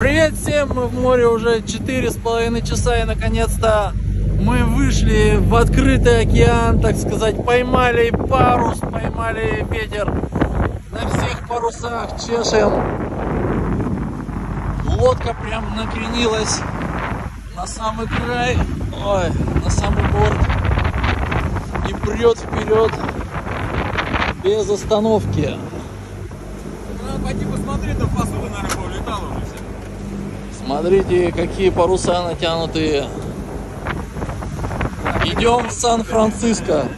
Привет всем! Мы в море уже 4,5 часа и наконец-то мы вышли в открытый океан, так сказать, поймали парус, поймали ветер на всех парусах, чешем. Лодка прям накренилась на самый край, ой, на самый борт и прет вперед без остановки. Пойди посмотри, там посуда, наверное, повлетала уже все. Смотрите, какие паруса натянутые. Идем в Сан-Франциско.